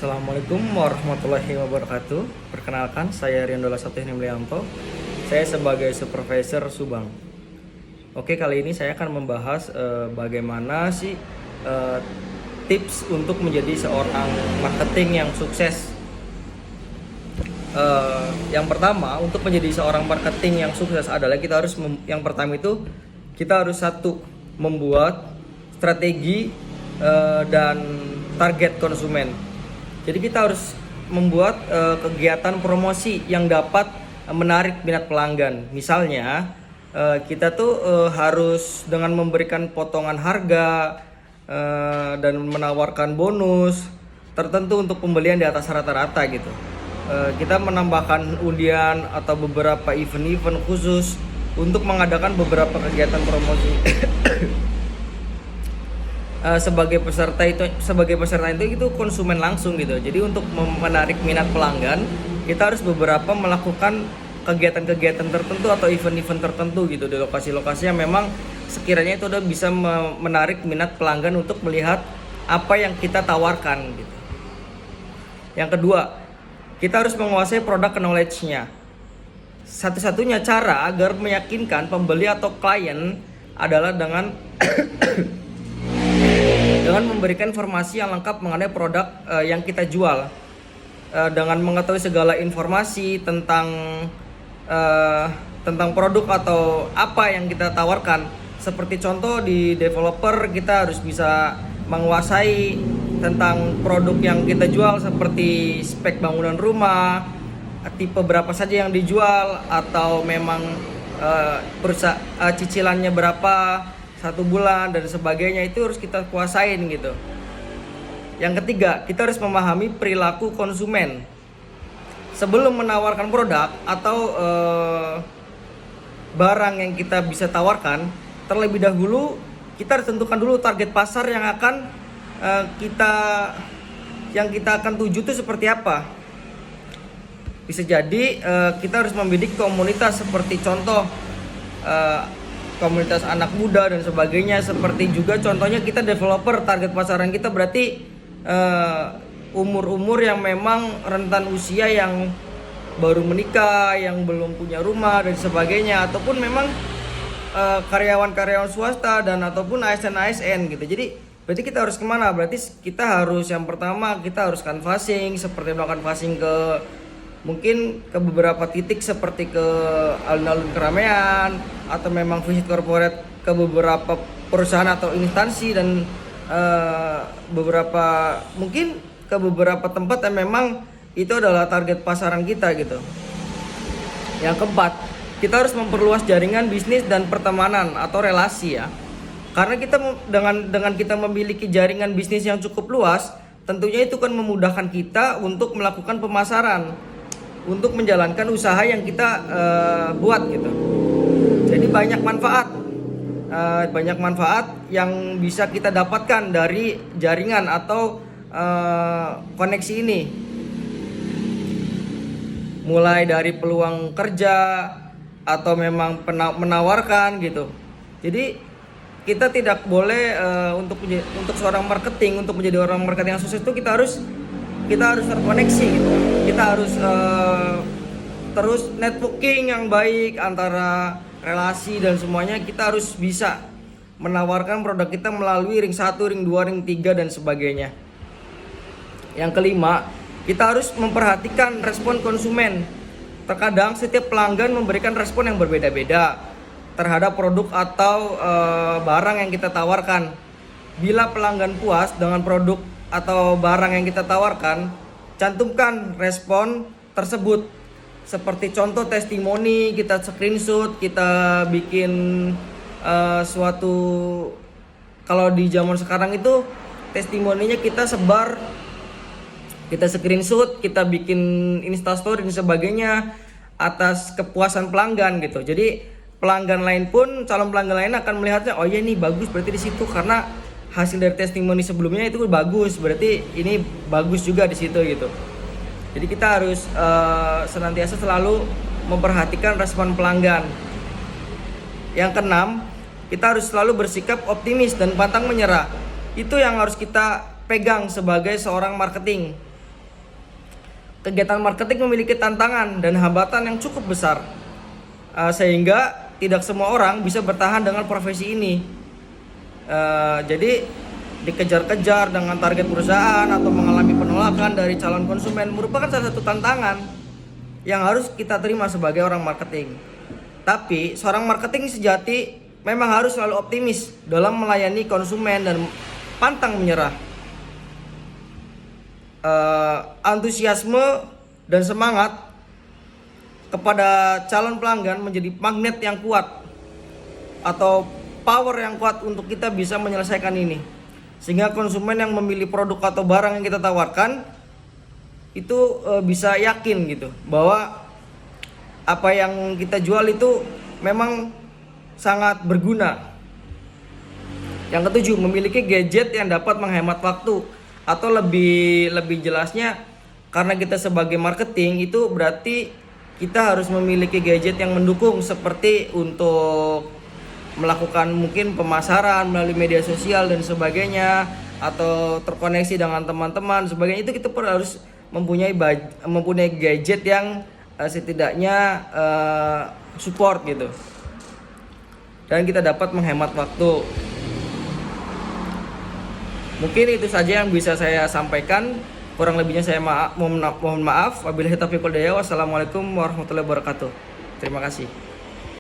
Assalamualaikum warahmatullahi wabarakatuh. Perkenalkan, saya Riandola Satihni Mulyanto. Saya sebagai supervisor Subang. Oke, kali ini saya akan membahas bagaimana sih tips untuk menjadi seorang marketing yang sukses. Yang pertama, untuk menjadi seorang marketing yang sukses adalah kita harus yang pertama itu kita harus membuat strategi dan target konsumen. Jadi kita harus membuat kegiatan promosi yang dapat menarik minat pelanggan. Misalnya kita tuh harus dengan memberikan potongan harga dan menawarkan bonus tertentu untuk pembelian di atas rata-rata gitu. Kita menambahkan undian atau beberapa event-event khusus untuk mengadakan beberapa kegiatan promosi. Sebagai peserta itu konsumen langsung gitu. Jadi untuk menarik minat pelanggan, kita harus melakukan kegiatan-kegiatan tertentu atau event-event tertentu gitu di lokasi-lokasi yang memang sekiranya itu udah bisa menarik minat pelanggan untuk melihat apa yang kita tawarkan gitu. Yang kedua, kita harus menguasai produk knowledge-nya. Satu-satunya cara agar meyakinkan pembeli atau klien adalah dengan memberikan informasi yang lengkap mengenai produk yang kita jual. Dengan mengetahui segala informasi tentang produk atau apa yang kita tawarkan. Seperti contoh di developer, kita harus bisa menguasai tentang produk yang kita jual seperti spek bangunan rumah, tipe berapa saja yang dijual, atau memang cicilannya berapa, 1 bulan dan sebagainya, itu harus kita kuasain gitu. Yang ketiga, kita harus memahami perilaku konsumen. Sebelum menawarkan produk atau barang yang kita bisa tawarkan, terlebih dahulu kita harus tentukan dulu target pasar yang akan kita akan tuju itu seperti apa. Bisa jadi kita harus membidik komunitas seperti contoh komunitas anak muda dan sebagainya. Seperti juga contohnya kita developer, target pasaran kita berarti umur-umur yang memang rentan usia, yang baru menikah, yang belum punya rumah dan sebagainya, ataupun memang karyawan-karyawan swasta dan ataupun ASN gitu. Jadi berarti kita harus kemana? Berarti kita harus, yang pertama kita harus canvassing, seperti melakukan canvassing mungkin ke beberapa titik seperti ke alun-alun keramaian, atau memang visit corporate ke beberapa perusahaan atau instansi, dan mungkin ke beberapa tempat yang memang itu adalah target pasaran kita gitu. Yang keempat, kita harus memperluas jaringan bisnis dan pertemanan atau relasi ya. Karena kita dengan kita memiliki jaringan bisnis yang cukup luas, tentunya itu kan memudahkan kita untuk melakukan pemasaran, untuk menjalankan usaha yang kita buat gitu. Jadi banyak manfaat yang bisa kita dapatkan dari jaringan atau koneksi ini. Mulai dari peluang kerja atau memang menawarkan gitu. Jadi kita tidak boleh untuk seorang marketing, untuk menjadi orang marketing yang sukses itu kita harus terkoneksi gitu. Kita harus terus networking yang baik antara relasi dan semuanya. Kita harus bisa menawarkan produk kita melalui ring 1, ring 2, ring 3 dan sebagainya. Yang kelima, kita harus memperhatikan respon konsumen. Terkadang setiap pelanggan memberikan respon yang berbeda-beda terhadap produk atau barang yang kita tawarkan. Bila pelanggan puas dengan produk atau barang yang kita tawarkan, cantumkan respon tersebut. Seperti contoh testimoni, kita screenshot, kita bikin suatu, kalau di zaman sekarang itu testimoninya kita sebar, kita screenshot, kita bikin instastory dan sebagainya atas kepuasan pelanggan gitu. Jadi pelanggan lain pun, calon pelanggan lain akan melihatnya, oh iya ini bagus berarti di situ, karena hasil dari testimoni sebelumnya itu bagus, berarti ini bagus juga di situ gitu. Jadi kita harus senantiasa selalu memperhatikan respon pelanggan. Yang keenam, kita harus selalu bersikap optimis dan pantang menyerah. Itu yang harus kita pegang sebagai seorang marketing. kegiatan marketing memiliki tantangan dan hambatan yang cukup besar, sehingga tidak semua orang bisa bertahan dengan profesi ini. Jadi dikejar-kejar dengan target perusahaan atau mengalami penolakan dari calon konsumen merupakan salah satu tantangan yang harus kita terima sebagai orang marketing. Tapi seorang marketing sejati memang harus selalu optimis dalam melayani konsumen dan pantang menyerah. Antusiasme dan semangat kepada calon pelanggan menjadi magnet yang kuat atau power yang kuat untuk kita bisa menyelesaikan ini, sehingga konsumen yang memilih produk atau barang yang kita tawarkan itu bisa yakin gitu bahwa apa yang kita jual itu memang sangat berguna. Yang ketujuh, memiliki gadget yang dapat menghemat waktu, atau lebih jelasnya, karena kita sebagai marketing itu berarti kita harus memiliki gadget yang mendukung, seperti untuk melakukan mungkin pemasaran melalui media sosial dan sebagainya, atau terkoneksi dengan teman-teman sebagainya. Itu kita perlu harus mempunyai gadget yang setidaknya support gitu, dan kita dapat menghemat waktu. Mungkin itu saja yang bisa saya sampaikan. Kurang lebihnya saya mohon maaf. Wabillahi taufiq wal hidayah. Wassalamualaikum warahmatullahi wabarakatuh. Terima kasih.